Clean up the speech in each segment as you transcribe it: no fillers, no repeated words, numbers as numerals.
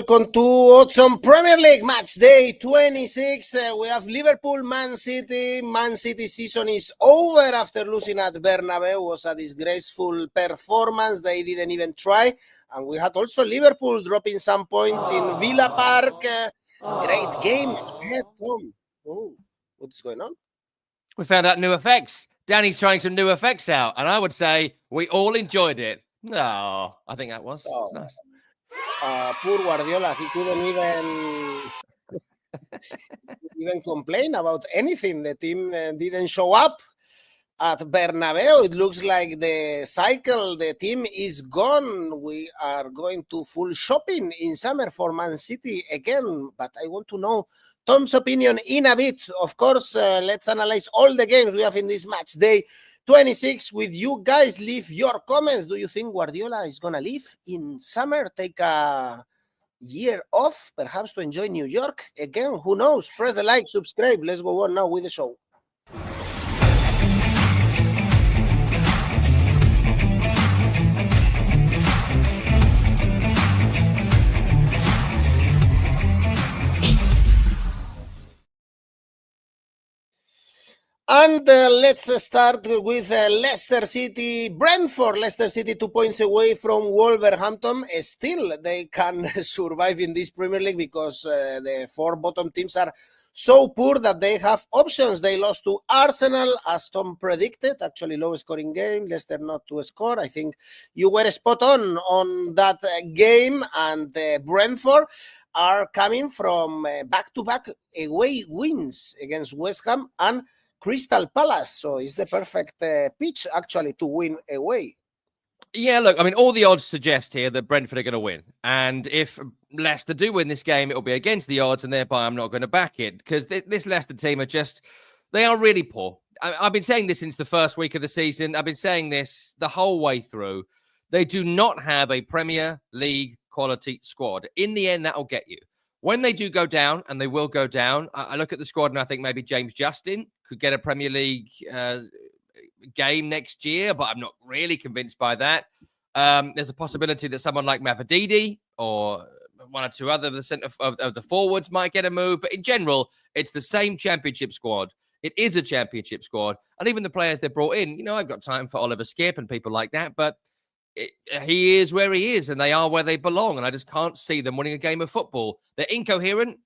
welcome to Odds Premier League match day 26. We have Liverpool, Man City. Man City season is over after losing at Bernabeu. It was a disgraceful performance. They didn't even try. And we had also Liverpool dropping some points in Villa Park. Great game ahead, Tom. Oh, what's going on? We found out new effects. Danny's trying some new effects out, and I would say we all enjoyed it. Oh, I think that was nice. Poor Guardiola, he couldn't even complain about anything. The team didn't show up at Bernabeu. It looks like the team is gone. We are going to full shopping in summer for Man City again, but I want to know Tom's opinion in a bit. Of course, let's analyze all the games we have in this match day 26 with you guys. Leave your comments. Do you think Guardiola is going to leave in summer? Take a year off, perhaps to enjoy New York again? Who knows? Press the like, subscribe. Let's go on now with the show. And let's start with Leicester City, Brentford. Leicester City 2 points away from Wolverhampton. Still, they can survive in this Premier League because the four bottom teams are so poor that they have options. They lost to Arsenal, as Tom predicted. Actually, low scoring game. Leicester not to score. I think you were spot on that game. And Brentford are coming from back-to-back away wins against West Ham and Crystal Palace, so it's the perfect pitch actually to win away. Yeah, look, I mean, all the odds suggest here that Brentford are going to win. And if Leicester do win this game, it'll be against the odds, and thereby I'm not going to back it because this Leicester team are they are really poor. I've been saying this since the first week of the season. I've been saying this the whole way through. They do not have a Premier League quality squad. In the end, that'll get you. When they do go down, and they will go down, I look at the squad and I think maybe James Justin could get a Premier League game next year, but I'm not really convinced by that. There's a possibility that someone like 𝗵𝗵𝗶𝗶 or one or two other of the forwards might get a move. But in general, it's the same championship squad. It is a championship squad. And even the players they brought in, I've got time for 𝗵𝗶𝗶𝗶 and people like that, but he is where he is and they are where they belong. And I just can't see them winning a game of football. They're incoherent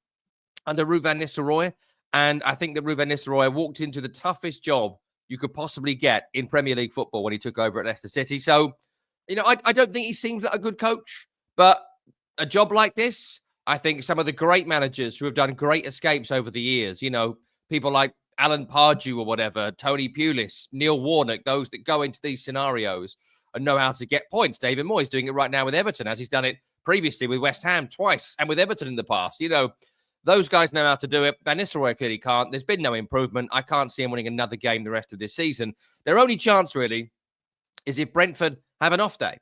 under Ruud van Nistelrooy. And I think that Ruud van Nistelrooy walked into the toughest job you could possibly get in Premier League football when he took over at Leicester City. So, I don't think he seems like a good coach. But a job like this, I think some of the great managers who have done great escapes over the years, people like Alan Pardew or whatever, Tony Pulis, Neil Warnock, those that go into these scenarios and know how to get points. David Moyes doing it right now with Everton, as he's done it previously with West Ham twice and with Everton in the past. Those guys know how to do it. Van Nistelrooy clearly can't. There's been no improvement. I can't see him winning another game the rest of this season. Their only chance, really, is if Brentford have an off day.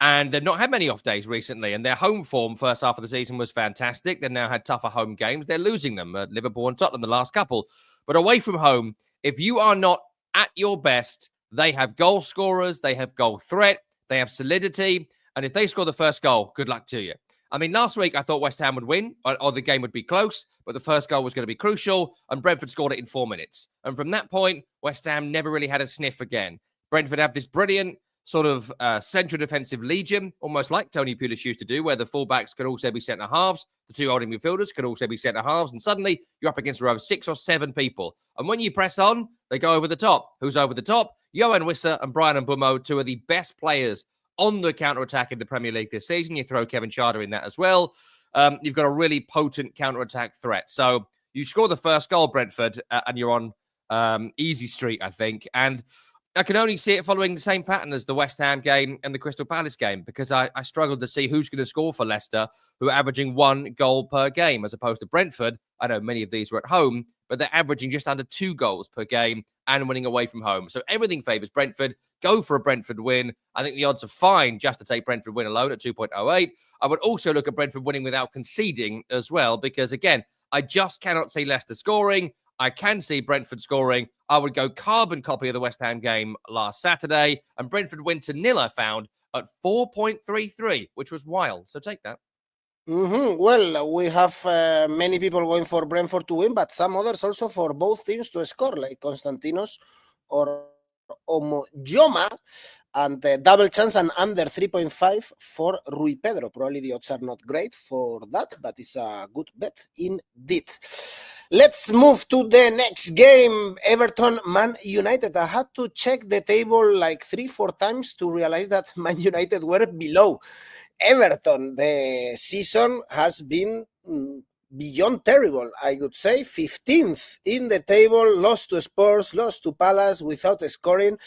And they've not had many off days recently. And their home form first half of the season was fantastic. They've now had tougher home games. They're losing them at Liverpool and Tottenham the last couple. But away from home, if you are not at your best, they have goal scorers, they have goal threat, they have solidity. And if they score the first goal, good luck to you. I mean, last week I thought West Ham would win or the game would be close, but the first goal was going to be crucial and Brentford scored it in 4 minutes. And from that point, West Ham never really had a sniff again. Brentford have this brilliant sort of central defensive legion, almost like Tony Pulis used to do, where the fullbacks could also be centre-halves, the two holding midfielders could also be centre-halves, and suddenly you're up against a row of 6 or 7 people. And when you press on, they go over the top. Who's over the top? 𝐿𝐴𝐴𝐵𝐴𝐴 and Brian Mbeumo, two of the best players on the counter-attack in the Premier League this season. You throw 𝐿𝐴𝐵𝐴𝐴 in that as well. You've got a really potent counter-attack threat. So you score the first goal, Brentford, and you're on easy street, I think. And I can only see it following the same pattern as the West Ham game and the Crystal Palace game because I struggled to see who's going to score for Leicester, who are averaging 1 goal per game, as opposed to Brentford. I know many of these were at home, but they're averaging just under 2 goals per game and winning away from home. So everything favours Brentford. Go for a Brentford win. I think the odds are fine just to take Brentford win alone at 2.08. I would also look at Brentford winning without conceding as well because, again, I just cannot see Leicester scoring. I can see Brentford scoring. I would go carbon copy of the West Ham game last Saturday. And Brentford win to 0, I found, at 4.33, which was wild. So take that. Well, we have many people going for Brentford to win, but some others also for both teams to score, like Konstantinos or 𝐬𝐭𝐚𝐲, and double chance and under 3.5 for 𝗀𝗏𝗿𝗀. Probably the odds are not great for that, but it's a good bet indeed. Let's move to the next game, Everton Man United. I had to check the table like 3-4 times to realize that Man United were below Everton. The season has been beyond terrible, I would say. 15th in the table, lost to Spurs, lost to Palace without scoring.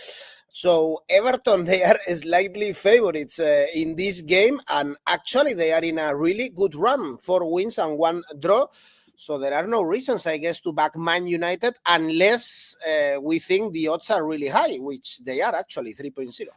So Everton, they are slightly favorites in this game, and actually they are in a really good run, 4 wins and 1 draw. So there are no reasons, I guess, to back Man United unless we think the odds are really high, which they are actually 3.0.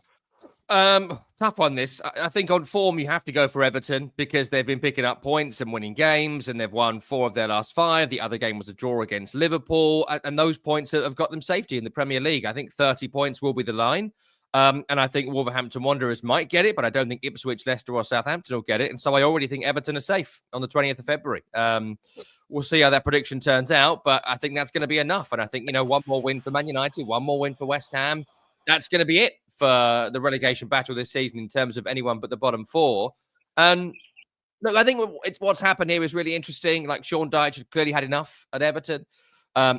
Tough one this. I think on form you have to go for Everton because they've been picking up points and winning games, and they've won 4 of their last 5. The other game was a draw against Liverpool, and those points have got them safety in the Premier League. I think 30 points will be the line. And I think Wolverhampton Wanderers might get it, but I don't think Ipswich, Leicester or Southampton will get it. And so I already think Everton are safe on the 20th of February. We'll see how that prediction turns out, but I think that's going to be enough. And I think, 1 more win for Man United, 1 more win for West Ham. That's going to be it for the relegation battle this season in terms of anyone but the bottom 4. And look, I think what's happened here is really interesting. Like Sean Dyche had clearly had enough at Everton.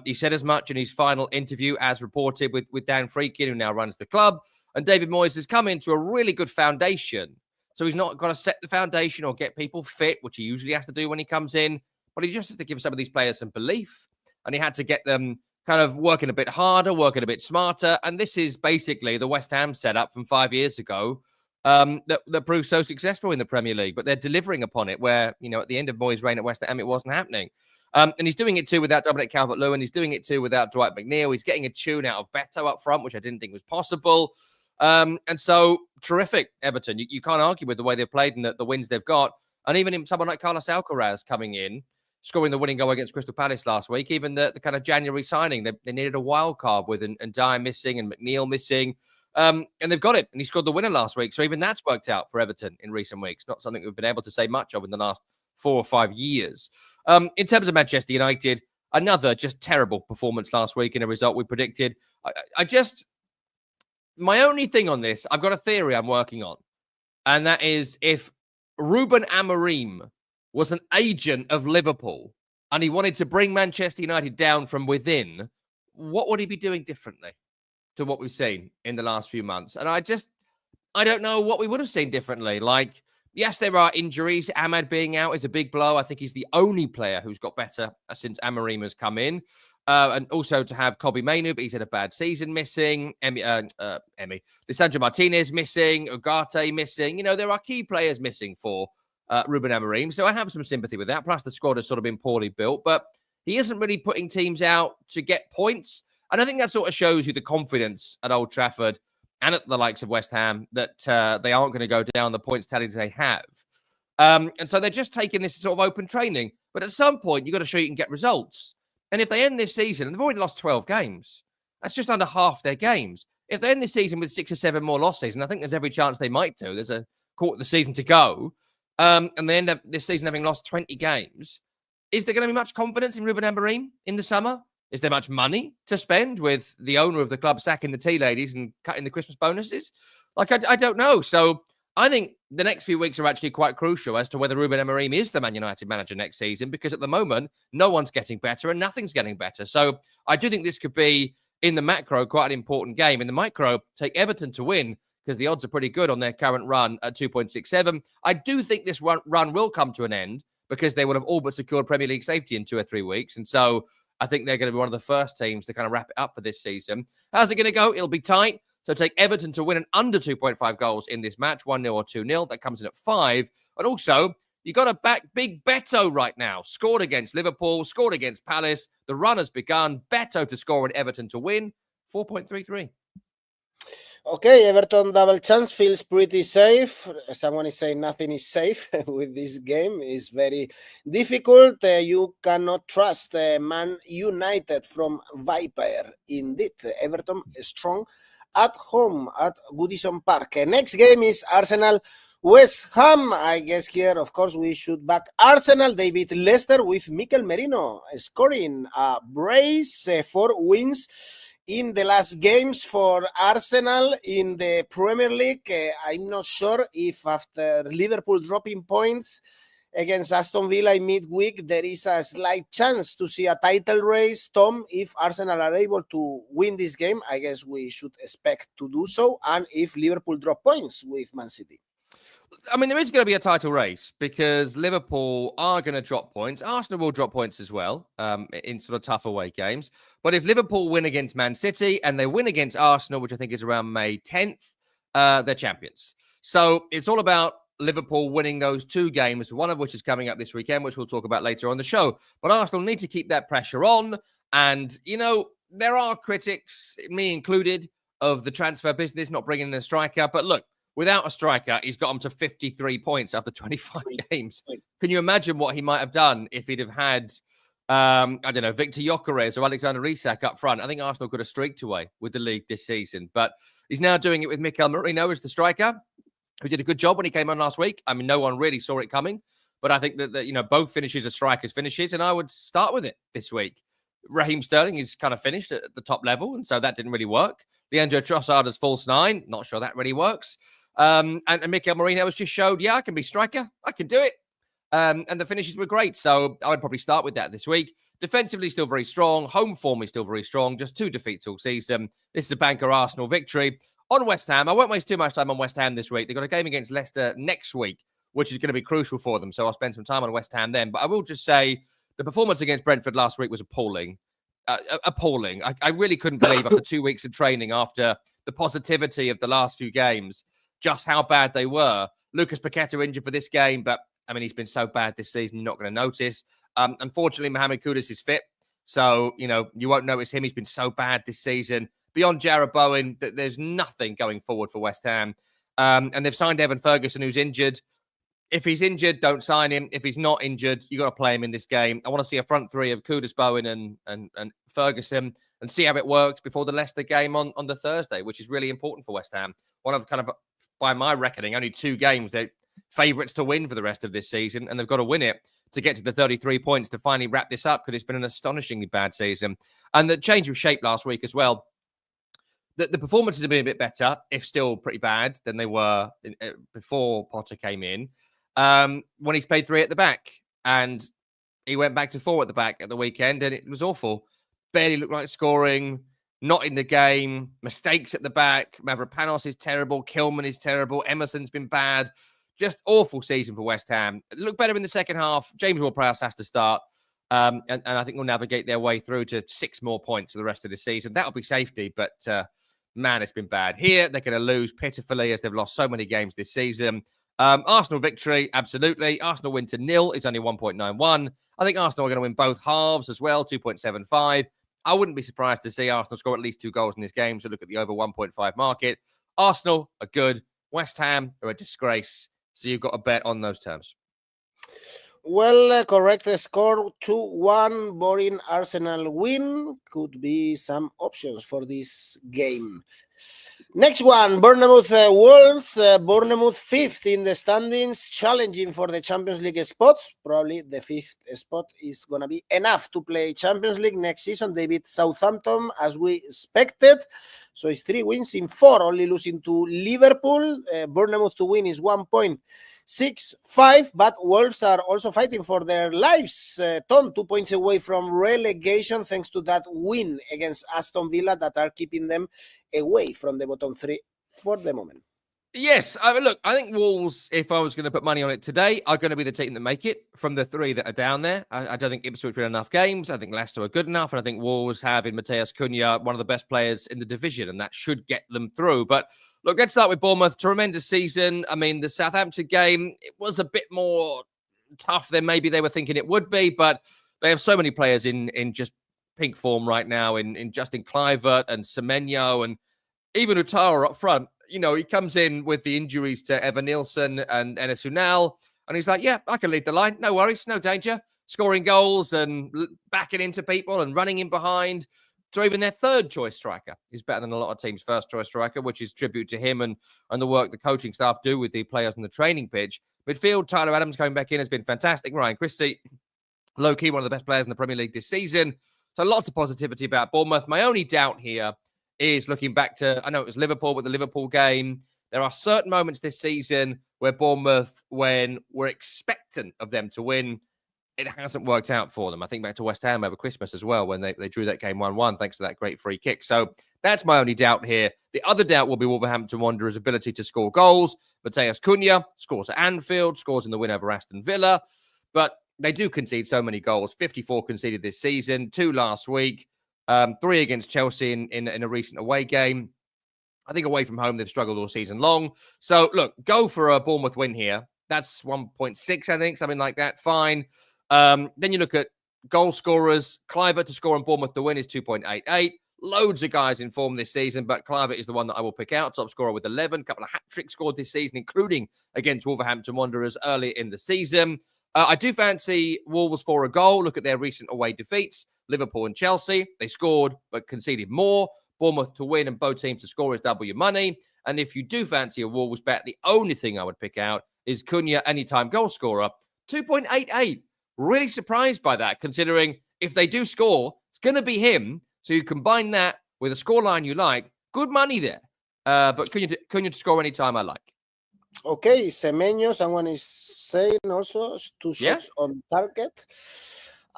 He said as much in his final interview, as reported with Dan Friedkin, who now runs the club. And David Moyes has come into a really good foundation. So he's not got to set the foundation or get people fit, which he usually has to do when he comes in. But he just has to give some of these players some belief. And he had to get them kind of working a bit harder, working a bit smarter. And this is basically the West Ham setup from 5 years ago that proved so successful in the Premier League. But they're delivering upon it where, at the end of Moyes' reign at West Ham, it wasn't happening. And he's doing it too without 𝗵𝗵𝗏𝗀, and he's doing it too without Dwight McNeil. He's getting a tune out of Beto up front, which I didn't think was possible. And so terrific, Everton. You can't argue with the way they've played and the wins they've got. And even in someone like Carlos Alcaraz coming in, scoring the winning goal against Crystal Palace last week, even the kind of January signing, they needed a wild card with and Dyer missing and McNeil missing. And they've got it. And he scored the winner last week. So even that's worked out for Everton in recent weeks. Not something we've been able to say much of in the last 4 or 5 years. In terms of Manchester United, another just terrible performance last week in a result we predicted. My only thing on this, I've got a theory I'm working on. And that is if Ruben Amorim was an agent of Liverpool and he wanted to bring Manchester United down from within, what would he be doing differently to what we've seen in the last few months? And I don't know what we would have seen differently. Like, yes, there are injuries. Ahmad being out is a big blow. I think he's the only player who's got better since Amorim has come in. And also to have Kobbie Mainoo, but he's had a bad season missing. Lisandro Martinez missing. Ugarte missing. There are key players missing for Ruben Amorim. So I have some sympathy with that. Plus, the squad has sort of been poorly built, but he isn't really putting teams out to get points. And I think that sort of shows you the confidence at Old Trafford and at the likes of West Ham that they aren't going to go down the points tallies they have. And so they're just taking this sort of open training. But at some point, you've got to show you can get results. And if they end this season, and they've already lost 12 games, that's just under half their games. If they end this season with 6 or 7 more losses, and I think there's every chance they might do, there's a quarter of the season to go, and they end up this season having lost 20 games, is there going to be much confidence in Ruben Amorim in the summer? Is there much money to spend with the owner of the club sacking the tea ladies and cutting the Christmas bonuses? Like, I don't know. So I think the next few weeks are actually quite crucial as to whether Ruben Amorim is the Man United manager next season, because at the moment, no one's getting better and nothing's getting better. So I do think this could be, in the macro, quite an important game. In the micro, take Everton to win, because the odds are pretty good on their current run at 2.67. I do think this run will come to an end because they will have all but secured Premier League safety in 2 or 3 weeks. And so I think they're going to be one of the first teams to kind of wrap it up for this season. How's it going to go? It'll be tight. So take Everton to win an under 2.5 goals in this match, 1-0 or 2-0. That comes in at 5. And also, you got to back big Beto right now. Scored against Liverpool, scored against Palace. The run has begun. Beto to score and Everton to win, 4.33. Okay, Everton double chance feels pretty safe. Someone is saying nothing is safe with this game. It's very difficult. You cannot trust Man United from Viper. Indeed, Everton strong at home at Goodison Park. Next game is Arsenal West Ham, I guess here, of course, we should back Arsenal. They beat Leicester with Mikel Merino scoring a brace, 4 wins in the last games for Arsenal in the Premier League. I'm not sure if after Liverpool dropping points against Aston Villa in midweek, there is a slight chance to see a title race. Tom, if Arsenal are able to win this game, I guess we should expect to do so. And if Liverpool drop points with Man City. I mean, there is going to be a title race because Liverpool are going to drop points. Arsenal will drop points as well in sort of tough away games. But if Liverpool win against Man City and they win against Arsenal, which I think is around May 10th, they're champions. So it's all about Liverpool winning those 2 games, one of which is coming up this weekend, which we'll talk about later on the show. But Arsenal need to keep that pressure on. And, you know, there are critics, me included, of the transfer business, not bringing in a striker. But look, without a striker, he's got them to 53 points after 25 games. Can you imagine what he might have done if he'd have had, I don't know, 𝗵𝗵 𝐿𝐿𝐼 or Alexander Isak up front? I think Arsenal could have streaked away with the league this season. But he's now doing it with Mikel Merino as the striker, who did a good job when he came on last week. I mean, no one really saw it coming. But I think that you know, both finishes are strikers' finishes, and I would start with it this week. Raheem Sterling is kind of finished at the top level, and so that didn't really work. Leandro Trossard as false 9. Not sure that really works. And Mikel Merino has just showed, yeah, I can be striker. I can do it. And the finishes were great. So I would probably start with that this week. Defensively, still very strong. Home form is still very strong. Just 2 defeats all season. This is a banker Arsenal victory. On West Ham, I won't waste too much time on West Ham this week. They've got a game against Leicester next week, which is going to be crucial for them. So I'll spend some time on West Ham then. But I will just say the performance against Brentford last week was appalling. Appalling. I really couldn't believe after 2 weeks of training, after the positivity of the last few games, just how bad they were. Lucas Paqueta injured for this game, but I mean, he's been so bad this season, you're not going to notice. Unfortunately, Mohamed Kudus is fit. So, you know, you won't notice him. He's been so bad this season. Beyond 𝗵𝗵, there's nothing going forward for West Ham. And they've signed Evan Ferguson, who's injured. If he's injured, don't sign him. If he's not injured, you got to play him in this game. I want to see a front 3 of Kudus, Bowen and Ferguson and see how it works before the Leicester game on the Thursday, which is really important for West Ham. One of kind of, by my reckoning, only 2 games they're favourites to win for the rest of this season, and they've got to win it to get to the 33 points to finally wrap this up because it's been an astonishingly bad season. And the change of shape last week as well. The performances have been a bit better, if still pretty bad, than they were before Potter came in. When he's played 3 at the back, and he went back to 4 at the back at the weekend, and it was awful. Barely looked like scoring, not in the game, mistakes at the back. Mavropanos is terrible, Kilman is terrible, Emerson's been bad. Just awful season for West Ham. It looked better in the second half. James Ward-Prowse has to start, and I think we'll navigate their way through to 6 more points for the rest of the season. That'll be safety, but man, it's been bad. Here, they're going to lose pitifully as they've lost so many games this season. Arsenal victory, absolutely. Arsenal win to 0 is only 1.91. I think Arsenal are going to win both halves as well, 2.75. I wouldn't be surprised to see Arsenal score at least 2 goals in this game. So look at the over 1.5 market. Arsenal are good. West Ham are a disgrace. So you've got to bet on those terms. Well, correct score 2-1. Boring Arsenal win. Could be some options for this game. Next one, Bournemouth Wolves. Bournemouth 5th in the standings, challenging for the Champions League spots. Probably the 5th spot is going to be enough to play Champions League next season. They beat Southampton as we expected. So it's 3 wins in 4, only losing to Liverpool. Bournemouth to win is 1.65, but Wolves are also fighting for their lives. Tom, 2 points away from relegation thanks to that win against Aston Villa that are keeping them away from the bottom 3 for the moment. Yes, I mean, look, I think Wolves, if I was going to put money on it today, are going to be the team that make it from the 3 that are down there. I don't think Ipswich win enough games. I think Leicester are good enough. And I think Wolves have in 𝐿𝐼𝐴𝐶, one of the best players in the division, and that should get them through. But look, let's start with Bournemouth. Tremendous season. I mean, the Southampton game, it was a bit more tough than maybe they were thinking it would be, but they have so many players in just pink form right now, in Justin Kluivert and Semenyo and even Utara up front. You know, he comes in with the injuries to Evan Nielsen and Enes Ünal, and he's like, yeah, I can lead the line. No worries, no danger. Scoring goals and backing into people and running in behind. So even their third choice striker is better than a lot of teams' first choice striker, which is tribute to him and the work the coaching staff do with the players on the training pitch. Midfield, Tyler Adams coming back in has been fantastic. Ryan Christie, low-key one of the best players in the Premier League this season. So lots of positivity about Bournemouth. My only doubt here is looking back to, I know it was Liverpool, but the Liverpool game, there are certain moments this season where Bournemouth, when we're expectant of them to win, it hasn't worked out for them. I think back to West Ham over Christmas as well, when they drew that game 1-1 thanks to that great free kick. So that's my only doubt here. The other doubt will be Wolverhampton Wanderers' ability to score goals. 𝐿𝐴𝐴𝐶𝐞𝐿 scores at Anfield, scores in the win over Aston Villa. But they do concede so many goals. 54 conceded this season, 2 last week, 3 against Chelsea in a recent away game. I think away from home, they've struggled all season long. So, look, go for a Bournemouth win here. That's 1.6, I think, something like that. Fine. Then you look at goal scorers. 𝐜𝐴𝐵𝐿 to score on Bournemouth to win is 2.88. Loads of guys in form this season, but 𝐜𝐴𝐵𝐿 is the one that I will pick out. Top scorer with 11. A couple of hat-tricks scored this season, including against Wolverhampton Wanderers early in the season. I do fancy Wolves for a goal. Look at their recent away defeats. Liverpool and Chelsea. They scored but conceded more. Bournemouth to win and both teams to score is double your money. And if you do fancy a Wolves bet, the only thing I would pick out is 𝐿𝐴𝐴𝐶𝐞 anytime goal scorer. 2.88. Really surprised by that, considering if they do score, it's going to be him. So you combine that with a scoreline you like. Good money there. But 𝐿𝐴𝐴𝐶𝐞 to score anytime I like. Okay, Semenyo, someone is saying also 2 shots on target.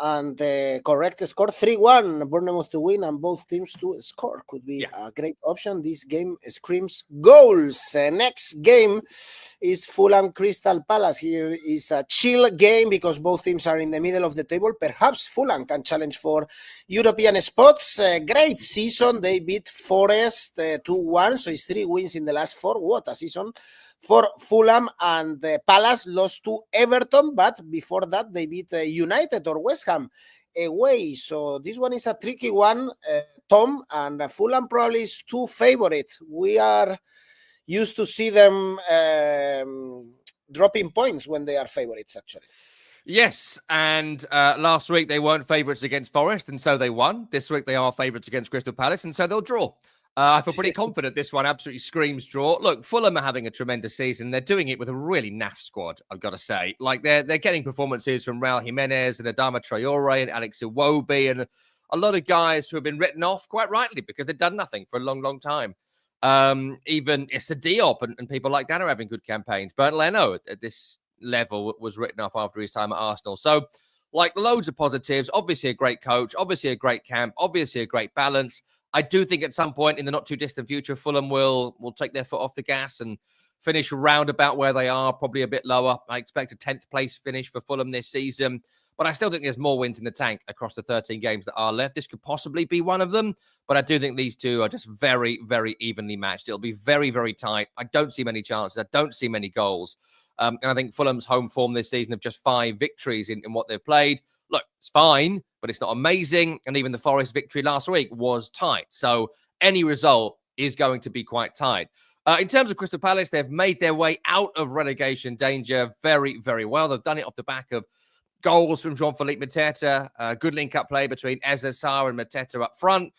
And the correct score, 3-1, Bournemouth to win and both teams to score. Could be a great option. This game screams goals. Next game is Fulham Crystal Palace. Here is a chill game because both teams are in the middle of the table. Perhaps Fulham can challenge for European spots. Great season. They beat Forest 2-1, so it's 3 wins in the last 4. What a season for Fulham. And Palace lost to Everton, but before that they beat United or West Ham away. So this one is a tricky one, Tom, and Fulham probably is too favorite. We are used to see them dropping points when they are favorites, actually. Yes, and last week they weren't favourites against Forest, and so they won. This week they are favourites against Crystal Palace, and so they'll draw. I feel pretty confident this one absolutely screams draw. Look, Fulham are having a tremendous season. They're doing it with a really naff squad, I've got to say. Like, they're getting performances from Raul Jimenez and Adama Traore and Alex Iwobi and a lot of guys who have been written off quite rightly because they've done nothing for a long, long time. Even Issa Diop and people like that are having good campaigns. Bernd Leno at this level was written off after his time at Arsenal. So, like, loads of positives. Obviously a great coach. Obviously a great camp. Obviously a great balance. I do think at some point in the not too distant future, Fulham will take their foot off the gas and finish round about where they are, probably a bit lower. I expect a 10th place finish for Fulham this season, but I still think there's more wins in the tank across the 13 games that are left. This could possibly be one of them, but I do think these two are just very, very evenly matched. It'll be very, very tight. I don't see many chances. I don't see many goals. And I think Fulham's home form this season of just 5 victories in what they've played. Look, it's fine, but it's not amazing. And even the Forest victory last week was tight. So any result is going to be quite tight. In terms of Crystal Palace, they've made their way out of relegation danger very, very well. They've done it off the back of goals from Jean-Philippe Mateta, good link-up play between Eza Sarr and Mateta up front.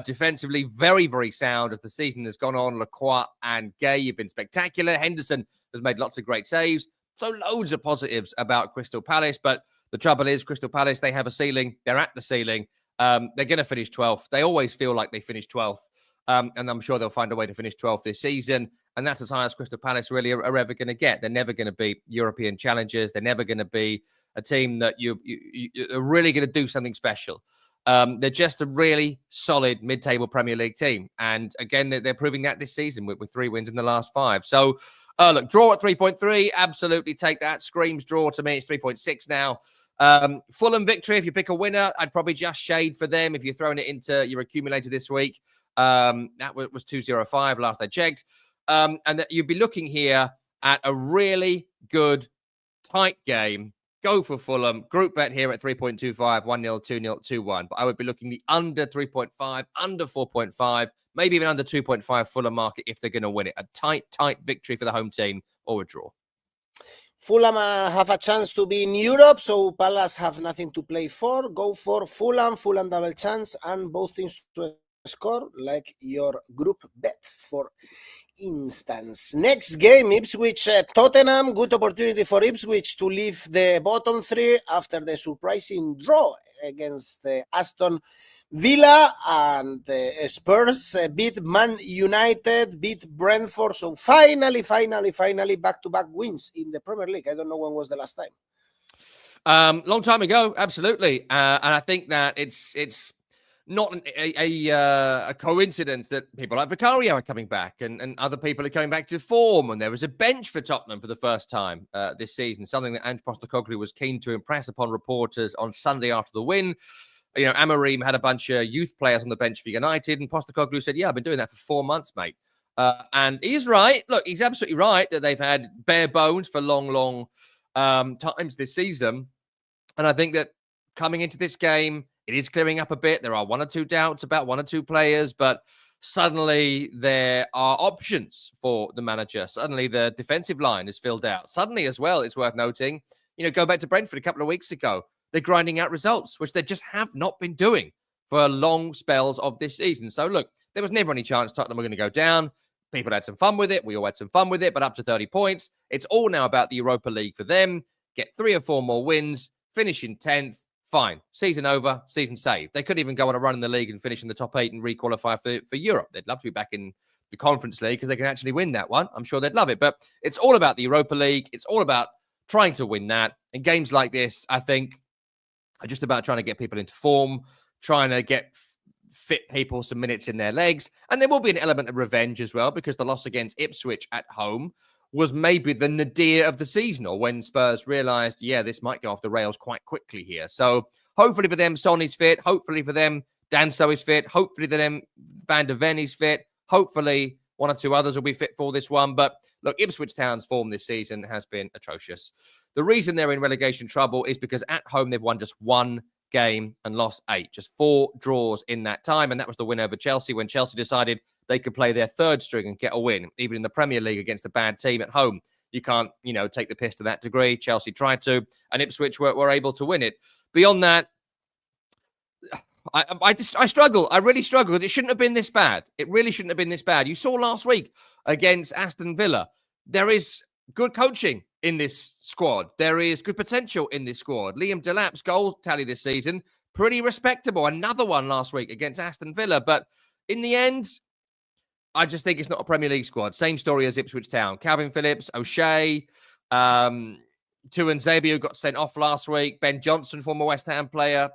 Defensively, very, very sound as the season has gone on. Lacroix and Gay have been spectacular. Henderson has made lots of great saves. So loads of positives about Crystal Palace, but the trouble is, Crystal Palace, they have a ceiling. They're at the ceiling. They're going to finish 12th. They always feel like they finish 12th. And I'm sure they'll find a way to finish 12th this season. And that's as high as Crystal Palace really are ever going to get. They're never going to be European challengers. They're never going to be a team that you're really going to do something special. They're just a really solid mid-table Premier League team. And again, they're proving that this season with 3 wins in the last 5. So, look, draw at 3.3. Absolutely take that. Screams draw to me. It's 3.6 now. Fulham victory. If you pick a winner, I'd probably just shade for them. If you're throwing it into your accumulator this week, that was 2.05 last I checked. And that you'd be looking here at a really good, tight game. Go for Fulham. Group bet here at 3.25, 1-0, 2-0, 2-1. But I would be looking the under 3.5, under 4.5, maybe even under 2.5 Fulham market if they're going to win it. A tight, tight victory for the home team or a draw. Fulham have a chance to be in Europe, so Palace have nothing to play for. Go for Fulham double chance, and both teams to score, like your group bet, for instance. Next game, Ipswich Tottenham. Good opportunity for Ipswich to leave the bottom three after the surprising draw against Aston Villa, and Spurs beat Man United, beat Brentford. So finally, back-to-back wins in the Premier League. I don't know when was the last time. Long time ago, absolutely. And I think that it's not a coincidence that people like Vicario are coming back and other people are coming back to form. And there was a bench for Tottenham for the first time this season, something that 𝐵𝗀𝗀 Postecoglou was keen to impress upon reporters on Sunday after the win. You know, Amorim had a bunch of youth players on the bench for United, and Postecoglou said, yeah, I've been doing that for 4 months, mate. And he's right. Look, he's absolutely right that they've had bare bones for long times this season. And I think that coming into this game, it is clearing up a bit. There are one or two doubts about one or two players, but suddenly there are options for the manager. Suddenly the defensive line is filled out. Suddenly as well, it's worth noting, you know, go back to Brentford a couple of weeks ago. They're grinding out results, which they just have not been doing for long spells of this season. So look, there was never any chance Tottenham were going to go down. People had some fun with it. We all had some fun with it, but up to 30 points. It's all now about the Europa League for them. Get 3 or 4 more wins, finish in 10th. Fine. Season over, season saved. They could even go on a run in the league and finish in the top 8 and re-qualify for Europe. They'd love to be back in the Conference League because they can actually win that one. I'm sure they'd love it. But it's all about the Europa League. It's all about trying to win that. And games like this, I think, are just about trying to get people into form, trying to get fit people some minutes in their legs. And there will be an element of revenge as well, because the loss against Ipswich at home was maybe the nadir of the season, or when Spurs realised, yeah, this might go off the rails quite quickly here. So hopefully for them, Son is fit. Hopefully for them, Danso is fit. Hopefully for them, Van der Ven is fit. Hopefully one or two others will be fit for this one. But look, Ipswich Town's form this season has been atrocious. The reason they're in relegation trouble is because at home they've won just 1 game and lost 8. Just 4 draws in that time. And that was the win over Chelsea, when Chelsea decided they could play their 3rd string and get a win. Even in the Premier League against a bad team at home, you can't, you know, take the piss to that degree. Chelsea tried to, and Ipswich were able to win it. Beyond that, I struggle. I really struggle, because it shouldn't have been this bad. It really shouldn't have been this bad. You saw last week against Aston Villa, there is good coaching in this squad. There is good potential in this squad. Liam Delap's goal tally this season, pretty respectable. Another one last week against Aston Villa. But in the end, I just think it's not a Premier League squad. Same story as Ipswich Town. Calvin Phillips, O'Shea, 𝗀𝗏𝗄𝗏, who got sent off last week. Ben Johnson, former West Ham player.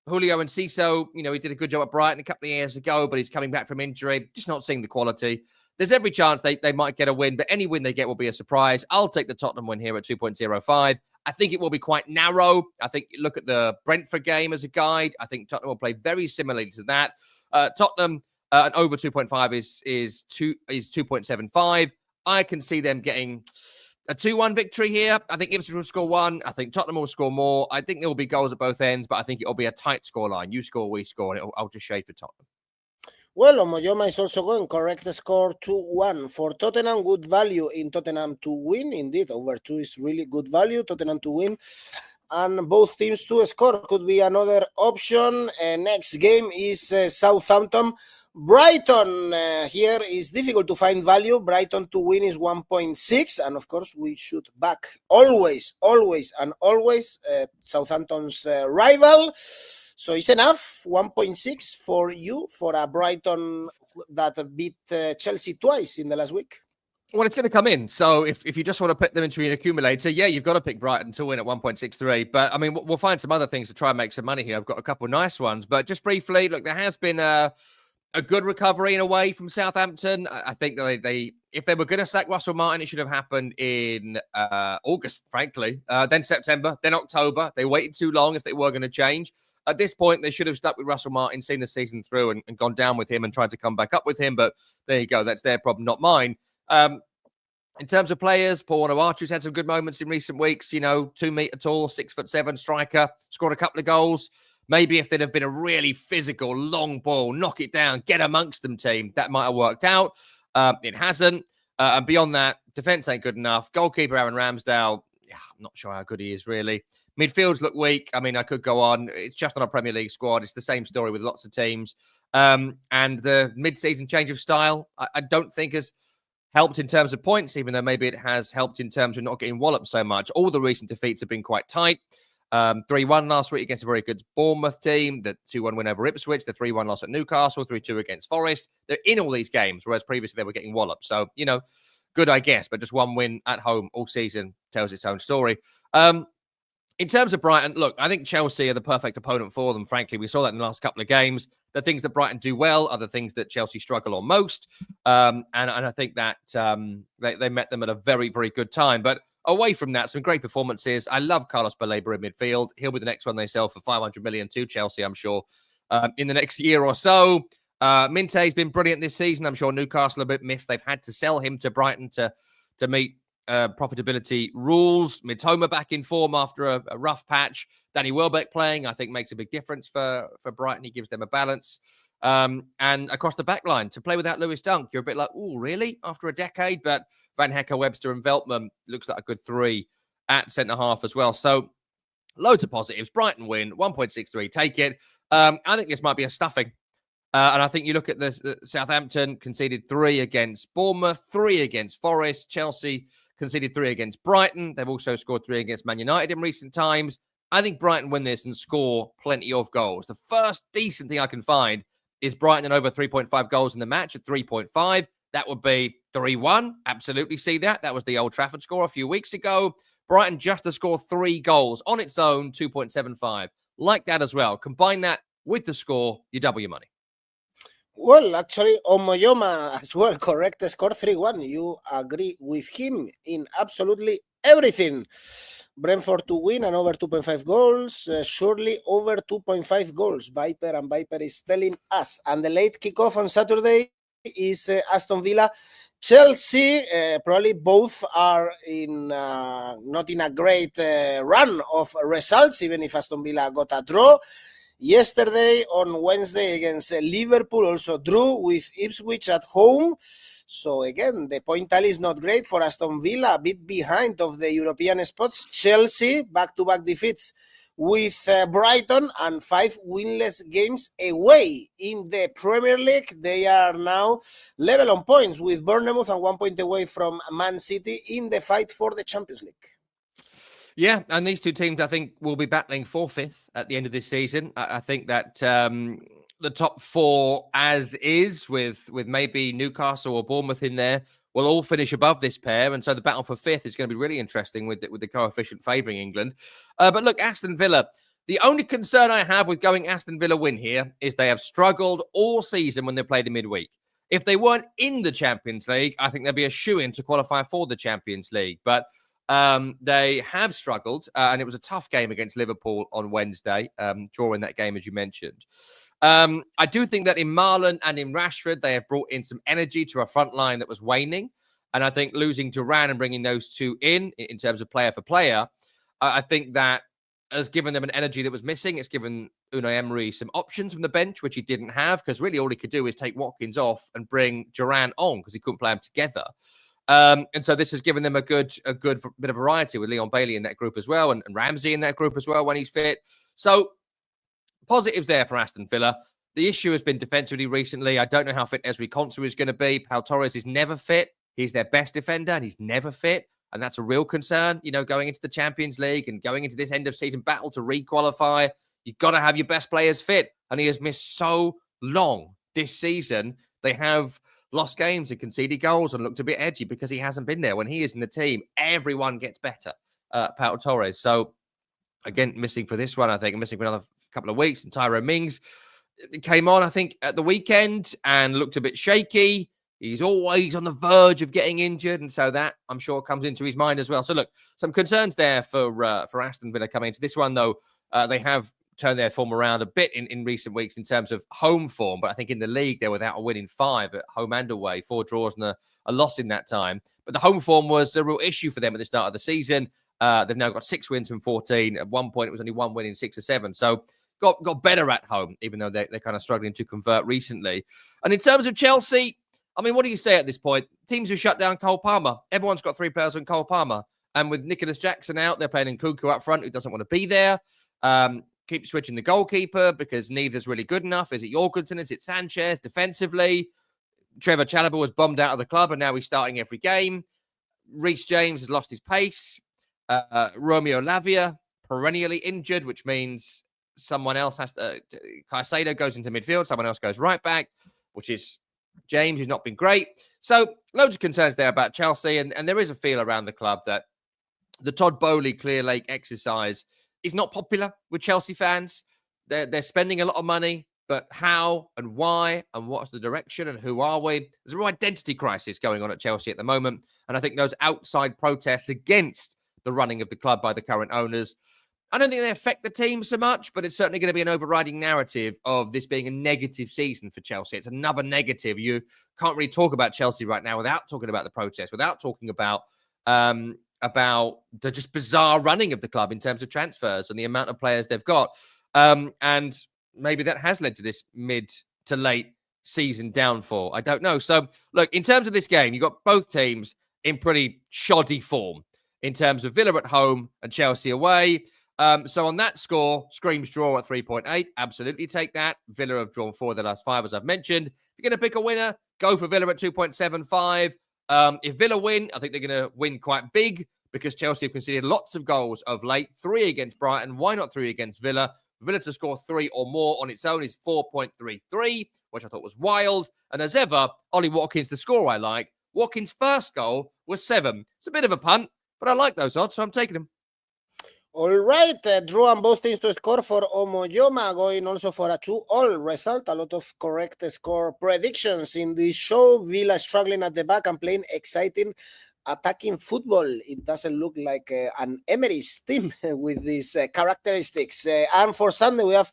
𝗀𝗏𝗄𝐿, you know, he did a good job at Brighton a couple of years ago, but he's coming back from injury. Just not seeing the quality. There's every chance they might get a win, but any win they get will be a surprise. I'll take the Tottenham win here at 2.05. I think it will be quite narrow. I think look at the Brentford game as a guide. I think Tottenham will play very similarly to that. Tottenham, an over 2.5 is 2.75. I can see them getting a 2-1 victory here. I think Ipswich will score 1. I think Tottenham will score more. I think there will be goals at both ends, but I think it will be a tight scoreline. You score, we score, and I'll just shade for Tottenham. Well, 𝗀𝗏𝗄𝐿 is also going. Correct score 2-1 for Tottenham. Good value in Tottenham to win. Indeed, over 2 is really good value. Tottenham to win. And both teams to score could be another option. Next game is Southampton. Brighton, here is difficult to find value. Brighton to win is 1.6. And of course, we should back always Southampton's rival. So it's enough, 1.6 for you, for a Brighton that beat Chelsea twice in the last week. Well, it's going to come in. So if you just want to put them into an accumulator, yeah, you've got to pick Brighton to win at 1.63. But, I mean, we'll find some other things to try and make some money here. I've got a couple of nice ones. But just briefly, look, there has been a good recovery in a way from Southampton. I think they if they were going to sack Russell Martin, it should have happened in August, frankly. Then September, then October. They waited too long if they were going to change. At this point, they should have stuck with Russell Martin, seen the season through and gone down with him and tried to come back up with him. But there you go. That's their problem, not mine. In terms of players, Paul Onuachu's had some good moments in recent weeks. You know, 2 meter tall, 6'7" striker, scored a couple of goals. Maybe if there'd have been a really physical, long ball, knock it down, get amongst them team, that might have worked out. It hasn't. And beyond that, defense ain't good enough. Goalkeeper Aaron Ramsdale, I'm not sure how good he is, really. Midfields look weak. I mean, I could go on. It's just on a Premier League squad. It's the same story with lots of teams. And the mid-season change of style, I don't think has helped in terms of points, even though maybe it has helped in terms of not getting walloped so much. All the recent defeats have been quite tight. 3-1 last week against a very good Bournemouth team, the 2-1 win over Ipswich, the 3-1 loss at Newcastle, 3-2 against Forest. They're in all these games, whereas previously they were getting walloped. So, good, I guess, but just one win at home all season tells its own story. In terms of Brighton, look, I think Chelsea are the perfect opponent for them, frankly. We saw that in the last couple of games. The things that Brighton do well are the things that Chelsea struggle on most. And I think that they met them at a very, very good time. But away from that, some great performances. I love 𝐿𝐵𝗿𝗲 in midfield. He'll be the next one they sell for 500 million to Chelsea, I'm sure, in the next year or so. Minte's been brilliant this season. I'm sure Newcastle are a bit miffed. They've had to sell him to Brighton to meet profitability rules. Mitoma back in form after a rough patch. Danny Welbeck playing, I think, makes a big difference for Brighton. He gives them a balance. And across the back line, to play without Lewis Dunk, you're a bit like, oh, really? After a decade? But Van Hecke, Webster and 𝗏𝗏𝗏 looks like a good three at centre-half as well. So loads of positives. Brighton win, 1.63, take it. I think this might be a stuffing. And I think you look at the Southampton conceded 3 against Bournemouth, 3 against Forest. Chelsea conceded 3 against Brighton. They've also scored 3 against Man United in recent times. I think Brighton win this and score plenty of goals. The first decent thing I can find is Brighton and over 3.5 goals in the match at 3.5. That would be 3-1. Absolutely see that. That was the Old Trafford score a few weeks ago. Brighton just to score 3 goals on its own, 2.75. Like that as well. Combine that with the score, you double your money. Well, actually, 𝐬𝐭𝐚𝐲 as well, correct score 3-1. You agree with him in absolutely everything. Brentford to win and over 2.5 goals. Surely over 2.5 goals. Viper and Viper is telling us. And the late kickoff on Saturday is Aston Villa. Chelsea, probably both are not in a great run of results, even if Aston Villa got a draw. Yesterday on Wednesday against Liverpool, also drew with Ipswich at home. So again, the point tally is not great for Aston Villa, a bit behind of the European spots. Chelsea, back-to-back defeats with Brighton and 5 winless games away in the Premier League. They are now level on points with Bournemouth and 1 point away from Man City in the fight for the Champions League. Yeah, and these two teams, I think, will be battling for 5th at the end of this season. I think that the top 4 as is, with maybe Newcastle or Bournemouth in there, will all finish above this pair. And so the battle for 5th is going to be really interesting with the coefficient favouring England. But look, Aston Villa, the only concern I have with going Aston Villa win here is they have struggled all season when they played in midweek. If they weren't in the Champions League, I think they'd be a shoo-in to qualify for the Champions League. But they have struggled, and it was a tough game against Liverpool on Wednesday, drawing that game, as you mentioned. I do think that in Marlon and in Rashford, they have brought in some energy to a front line that was waning. And I think losing Duran and bringing those two in terms of player for player, I think that has given them an energy that was missing. It's given Unai Emery some options from the bench, which he didn't have, because really all he could do is take Watkins off and bring Duran on because he couldn't play them together. And so this has given them a good bit of variety with Leon Bailey in that group as well, and Ramsey in that group as well when he's fit. So positives there for Aston Villa. The issue has been defensively recently. I don't know how fit 𝗍𝗏𝐿𝐿 is going to be. Pau Torres is never fit. He's their best defender, and he's never fit. And that's a real concern, going into the Champions League and going into this end-of-season battle to re-qualify. You've got to have your best players fit. And he has missed so long this season. They have lost games and conceded goals and looked a bit edgy because he hasn't been there. When he is in the team, everyone gets better, Pau Torres. So, again, missing for this one, I think. Missing for another couple of weeks. And Tyrone Mings came on, I think, at the weekend and looked a bit shaky. He's always on the verge of getting injured. And so that, I'm sure, comes into his mind as well. So, look, some concerns there for Aston Villa coming into this one, though. They have turned their form around a bit in recent weeks in terms of home form. But I think in the league, they're without a win in 5 at home and away, 4 draws and a loss in that time. But the home form was a real issue for them at the start of the season. They've now got 6 wins from 14. At one point, it was only 1 win in 6 or 7. So got better at home, even though they're kind of struggling to convert recently. And in terms of Chelsea, I mean, what do you say at this point? Teams who shut down Cole Palmer. Everyone's got 3 players on Cole Palmer. And with Nicholas Jackson out, they're playing 𝐿𝐭𝐤 up front, who doesn't want to be there. Keep switching the goalkeeper because neither's really good enough. Is it 𝐬𝐭𝐚𝐲? Is it Sanchez? Defensively, 𝐿𝐴𝐵𝐵 was bombed out of the club, and now he's starting every game. Reece James has lost his pace. Romeo Lavia, perennially injured, which means someone else has to... Caicedo goes into midfield, someone else goes right back, which is James, who's not been great. So loads of concerns there about Chelsea, and there is a feel around the club that the 𝗀𝗏𝗿𝗲 Clear Lake exercise is not popular with Chelsea fans. They're spending a lot of money, but how and why and what's the direction and who are we? There's a real identity crisis going on at Chelsea at the moment, and I think those outside protests against the running of the club by the current owners, I don't think they affect the team so much, but it's certainly going to be an overriding narrative of this being a negative season for Chelsea. It's another negative. You can't really talk about Chelsea right now without talking about the protests, without talking about the just bizarre running of the club in terms of transfers and the amount of players they've got. And maybe that has led to this mid to late season downfall. I don't know. So, look, in terms of this game, you've got both teams in pretty shoddy form in terms of Villa at home and Chelsea away. So on that score, screams draw at 3.8. Absolutely take that. Villa have drawn 4 of the last 5, as I've mentioned. If you're going to pick a winner, go for Villa at 2.75. If Villa win, I think they're going to win quite big because Chelsea have conceded lots of goals of late. 3 against Brighton. Why not 3 against Villa? Villa to score 3 or more on its own is 4.33, which I thought was wild. And as ever, Ollie Watkins, the score I like. Watkins' first goal was 7. It's a bit of a punt, but I like those odds, so I'm taking them. All right, draw on both teams to score for 𝐬𝐿𝐴𝐵𝐵𝐿, going also for a 2-all result. A lot of correct score predictions in this show. Villa struggling at the back and playing exciting attacking football. It doesn't look like an Emery's team with these characteristics. And for Sunday, we have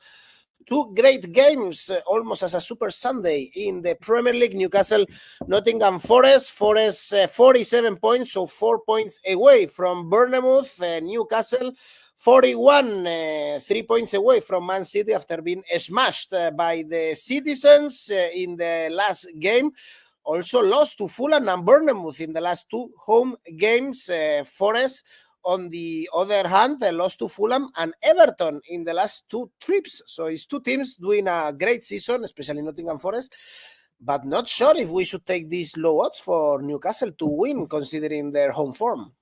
2 great games, almost as a Super Sunday in the Premier League. Newcastle, Nottingham Forest. Forest 47 points, so 4 points away from Bournemouth. Newcastle 41, 3 points away from Man City after being smashed by the citizens in the last game. Also lost to Fulham and Bournemouth in the last 2 home games. Forest, on the other hand, they lost to Fulham and Everton in the last 2 trips. So it's 2 teams doing a great season, especially Nottingham Forest. But not sure if we should take these low odds for Newcastle to win, considering their home form.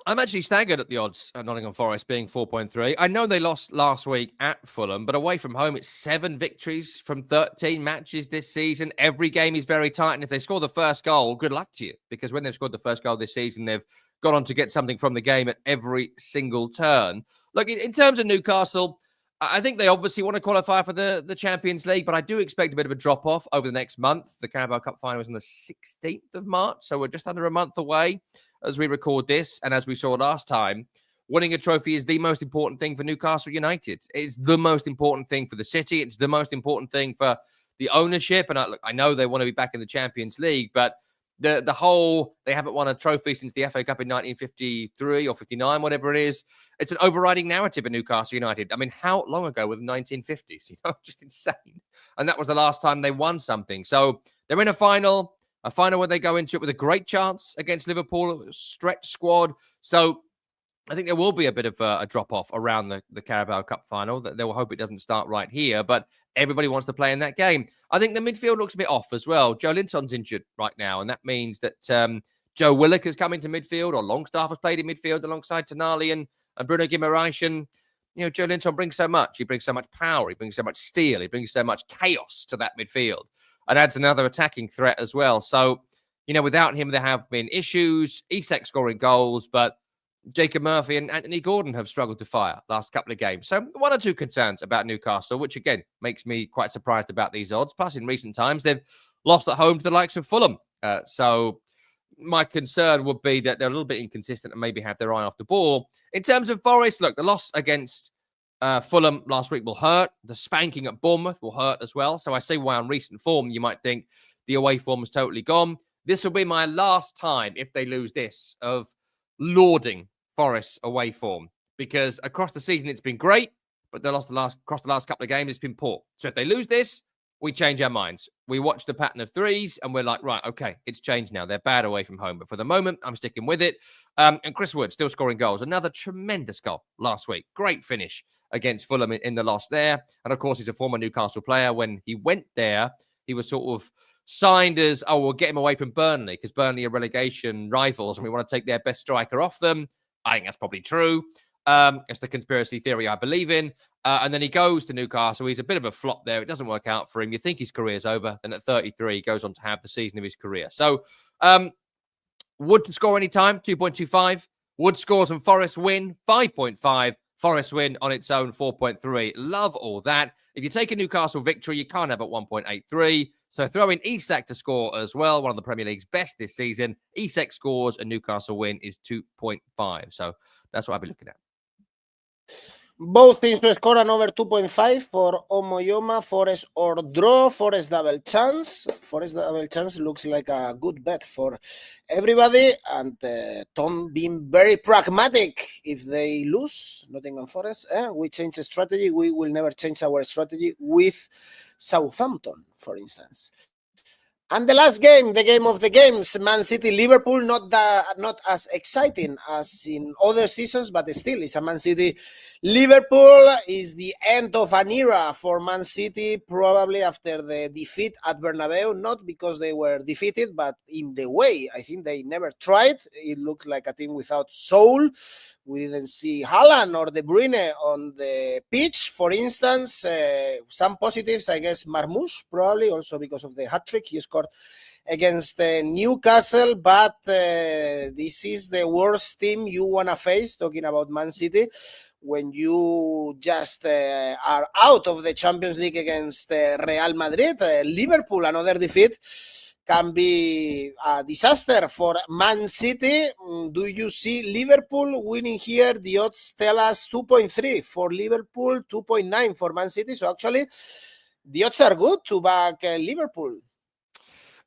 I'm actually staggered at the odds at Nottingham Forest being 4.3. I know they lost last week at Fulham, but away from home, it's 7 victories from 13 matches this season. Every game is very tight. And if they score the first goal, good luck to you. Because when they've scored the first goal this season, they've gone on to get something from the game at every single turn. Look, in terms of Newcastle, I think they obviously want to qualify for the Champions League, but I do expect a bit of a drop-off over the next month. The Carabao Cup final is on the 16th of March, so we're just under a month away as we record this. And as we saw last time, winning a trophy is the most important thing for Newcastle United. It's the most important thing for the city. It's the most important thing for the ownership. And I know they want to be back in the Champions League, but the whole, they haven't won a trophy since the FA Cup in 1953 or 59, whatever it is. It's an overriding narrative in Newcastle United. I mean, how long ago were the 1950s? Just insane. And that was the last time they won something. So they're in a final where they go into it with a great chance against Liverpool, stretch squad. So I think there will be a bit of a drop-off around the Carabao Cup final. They will hope it doesn't start right here, but everybody wants to play in that game. I think the midfield looks a bit off as well. Joe Linton's injured right now, and that means that Joe Willock has come into midfield, or Longstaff has played in midfield alongside Tonali and Bruno Guimaraes. And, Joe Linton brings so much. He brings so much power. He brings so much steel. He brings so much chaos to that midfield, and adds another attacking threat as well. So, without him, there have been issues. Isak scoring goals, but Jacob Murphy and Anthony Gordon have struggled to fire last couple of games. So 1 or 2 concerns about Newcastle, which again makes me quite surprised about these odds. Plus, in recent times, they've lost at home to the likes of Fulham. So my concern would be that they're a little bit inconsistent and maybe have their eye off the ball. In terms of Forest, look, the loss against Fulham last week will hurt. The spanking at Bournemouth will hurt as well. So I see why on recent form, you might think the away form is totally gone. This will be my last time, if they lose this, of lauding Forest away form, because across the season it's been great, but they lost across the last couple of games it's been poor. So if they lose this, we change our minds. We watch the pattern of threes and we're like, right, okay, it's changed now. They're bad away from home. But for the moment, I'm sticking with it. And Chris Wood still scoring goals. Another tremendous goal last week. Great finish against Fulham in the loss there. And of course, he's a former Newcastle player. When he went there, he was sort of signed as, oh, we'll get him away from Burnley because Burnley are relegation rivals and we want to take their best striker off them. I think that's probably true. It's the conspiracy theory I believe in. And then he goes to Newcastle. He's a bit of a flop there. It doesn't work out for him. You think his career's over. Then at 33, he goes on to have the season of his career. So Wood to score any time, 2.25. Wood scores and Forest win, 5.5. Forest win on its own, 4.3. Love all that. If you take a Newcastle victory, you can't have at 1.83. So throw in 𝐸𝐴C to score as well. One of the Premier League's best this season. 𝐸𝐴C scores and Newcastle win is 2.5. So that's what I'll be looking at. Both teams to score an over 2.5 for 𝐬𝐭𝐚𝐲, Forest or draw. Forest double chance. Forest double chance looks like a good bet for everybody. And Tom being very pragmatic. If they lose, Nottingham Forest, we change the strategy. We will never change our strategy with Southampton, for instance. And the last game, the game of the games, Man City, Liverpool, not as exciting as in other seasons, but still, it's a Man City. Liverpool is the end of an era for Man City, probably after the defeat at Bernabeu, not because they were defeated, but in the way. I think they never tried. It looked like a team without soul. We didn't see Haaland or De Bruyne on the pitch, for instance. Some positives, I guess, Marmoush, probably, also because of the hat-trick he scored against Newcastle. But this is the worst team you want to face, talking about Man City, when you just are out of the Champions League against Real Madrid. Liverpool, another defeat, can be a disaster for Man City. Do you see Liverpool winning here? The odds tell us 2.3 for Liverpool, 2.9 for Man City. So actually, the odds are good to back Liverpool.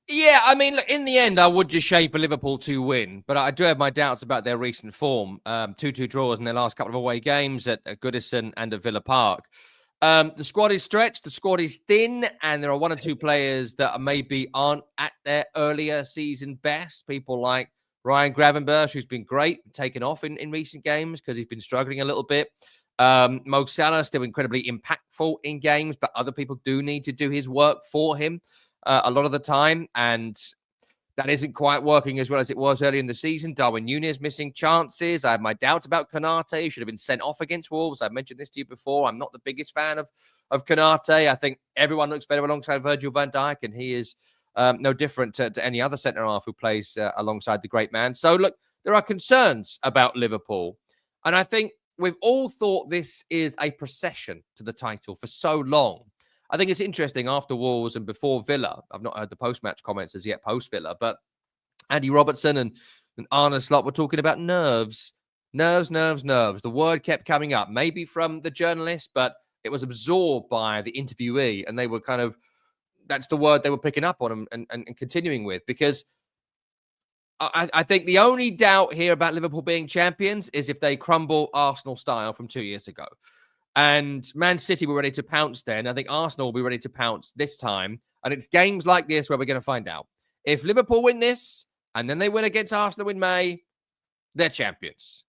Yeah, I mean, look, in the end, I would just shape for Liverpool to win, but I do have my doubts about their recent form. 2-2 draws in their last couple of away games at Goodison and at Villa Park. The squad is stretched, the squad is thin, and there are one or two players that maybe aren't at their earlier season best. People like Ryan Gravenberch, who's been great, taken off in recent games because he's been struggling a little bit. Mo Salah still incredibly impactful in games, but other people do need to do his work for him a lot of the time, and that isn't quite working as well as it was early in the season. Darwin Núñez missing chances. I have my doubts about Konaté. He should have been sent off against Wolves. I've mentioned this to you before. I'm not the biggest fan of Konaté. I think everyone looks better alongside Virgil van Dijk, and he is no different to any other centre-half who plays alongside the great man. So, look, there are concerns about Liverpool. And I think we've all thought this is a procession to the title for so long. I think it's interesting after Wolves and before Villa. I've not heard the post-match comments as yet post-Villa, but Andy Robertson and Arne Slot were talking about nerves. Nerves. The word kept coming up, maybe from the journalist, but it was absorbed by the interviewee, and they were kind of, that's the word they were picking up on and continuing with, because I think the only doubt here about Liverpool being champions is if they crumble Arsenal style from 2 years ago. And Man City were ready to pounce then. I think Arsenal will be ready to pounce this time. And it's games like this where we're going to find out. If Liverpool win this, and then they win against Arsenal in May, they're champions.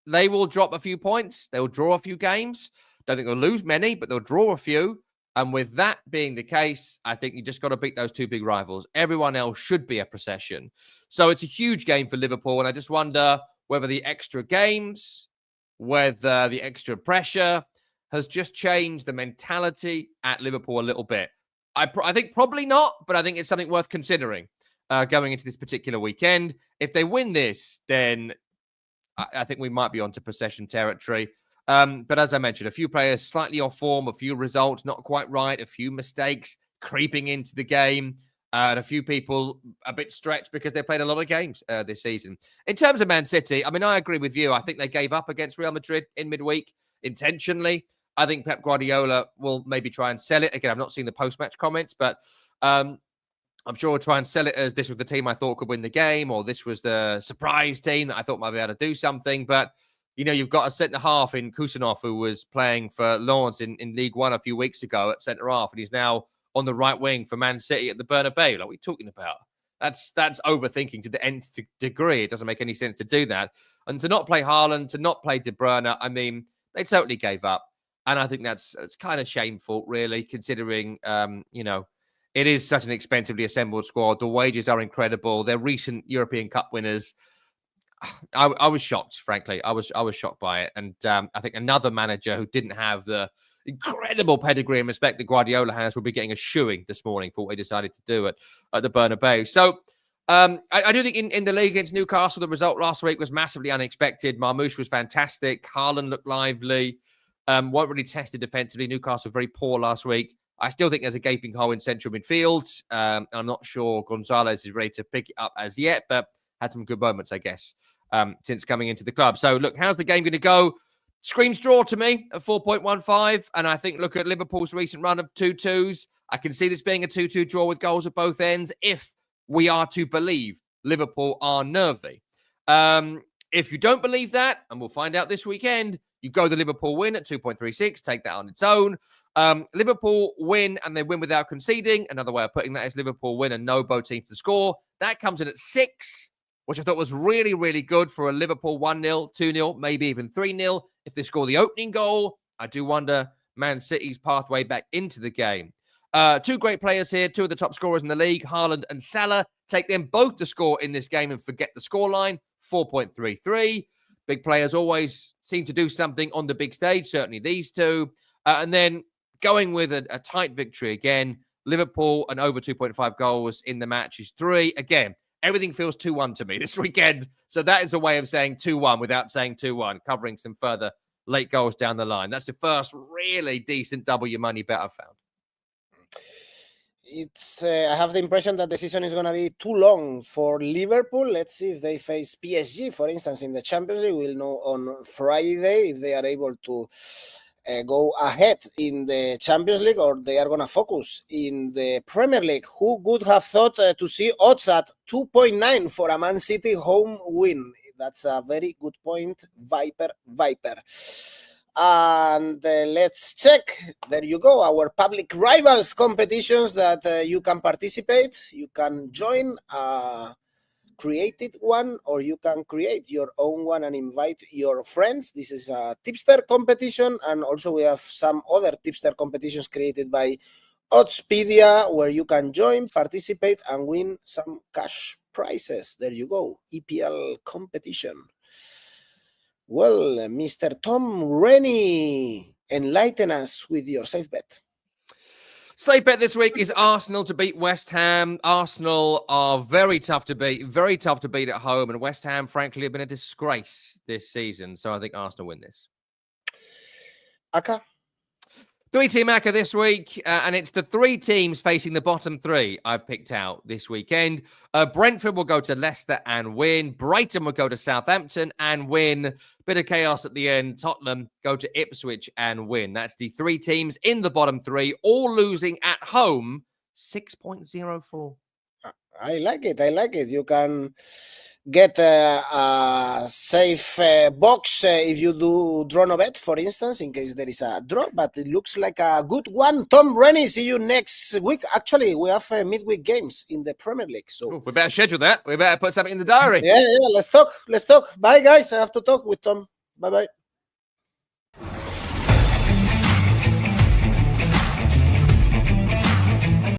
They will drop a few points. They'll draw a few games. Don't think they'll lose many, but they'll draw a few. And with that being the case, I think you just got to beat those two big rivals. Everyone else should be a procession. So it's a huge game for Liverpool. And I just wonder whether the extra games, whether the extra pressure has just changed the mentality at Liverpool a little bit. I think probably not, but I think it's something worth considering going into this particular weekend. If they win this, then I think we might be onto possession territory. But as I mentioned, a few players slightly off form, a few results not quite right, a few mistakes creeping into the game, and a few people a bit stretched because they played a lot of games this season. In terms of Man City, I mean, I agree with you. I think they gave up against Real Madrid in midweek intentionally. I think Pep Guardiola will maybe try and sell it. Again, I've not seen the post-match comments, but I'm sure we'll try and sell it as this was the team I thought could win the game, or this was the surprise team that I thought might be able to do something. But, you know, you've got a centre-half in Kusanov who was playing for Lens in League One a few weeks ago at centre-half, and he's now on the right wing for Man City at the 𝗀𝗏𝗿. Like, what are we talking about? That's overthinking to the nth degree. It doesn't make any sense to do that. And to not play Haaland, to not play De Bruyne, I mean, they totally gave up. And I think it's kind of shameful, really, considering, it is such an expensively assembled squad. The wages are incredible. They're recent European Cup winners. I was shocked, frankly. I was shocked by it. And I think another manager who didn't have the incredible pedigree and respect that Guardiola has will be getting a shoeing this morning for what he decided to do at the 𝗀𝗏𝗿. So I do think in the league against Newcastle, the result last week was massively unexpected. Marmoush was fantastic. Haaland looked lively. Weren't really tested defensively. Newcastle very poor last week. I still think there's a gaping hole in central midfield. I'm not sure 𝐵 is ready to pick it up as yet, but had some good moments, I guess, since coming into the club. So, look, how's the game going to go? Screams draw to me at 4.15. And I think, look at Liverpool's recent run of 2-2s. I can see this being a 2-2 draw with goals at both ends if we are to believe Liverpool are nervy. If you don't believe that, and we'll find out this weekend, you go the Liverpool win at 2.36, take that on its own. Liverpool win and they win without conceding. Another way of putting that is Liverpool win and no both teams to score. That comes in at 6, which I thought was really, really good for a Liverpool 1-0, 2-0, maybe even 3-0. If they score the opening goal, I do wonder Man City's pathway back into the game. Two great players here, two of the top scorers in the league, Haaland and Salah. Take them both to score in this game and forget the scoreline, 4.33. Big players always seem to do something on the big stage, certainly these two. And then going with a tight victory again, Liverpool and over 2.5 goals in the match is 3. Again, everything feels 2-1 to me this weekend. So that is a way of saying 2-1 without saying 2-1, covering some further late goals down the line. That's the first really decent W money bet I've found. I have the impression that the season is going to be too long for Liverpool. Let's see if they face PSG, for instance, in the Champions League. We'll know on Friday if they are able to go ahead in the Champions League or they are going to focus in the Premier League. Who would have thought to see odds at 2.9 for a Man City home win? That's a very good point, Viper. And let's check. There you go. Our public rivals competitions that you can participate. You can join a created one or you can create your own one and invite your friends. This is a tipster competition. And also we have some other tipster competitions created by Oddspedia where you can join, participate and win some cash prizes. There you go. EPL competition. Well, Mr. Tom Rennie, enlighten us with your safe bet. Safe bet this week is Arsenal to beat West Ham. Arsenal are very tough to beat at home. And West Ham, frankly, have been a disgrace this season. So I think Arsenal win this. Aka? 3-team ACCA this week, and it's the 3 teams facing the bottom 3 I've picked out this weekend. Brentford will go to Leicester and win. Brighton will go to Southampton and win. Bit of chaos at the end. Tottenham go to Ipswich and win. That's the 3 teams in the bottom 3, all losing at home, 6.04. I like it. You can get a safe box if you do draw no bet, for instance, in case there is a draw, but it looks like a good one. Tom Rennie, see you next week. Actually, we have midweek games in the Premier League. So we better schedule that. We better put something in the diary. Yeah, let's talk. Bye, guys. I have to talk with Tom. Bye-bye.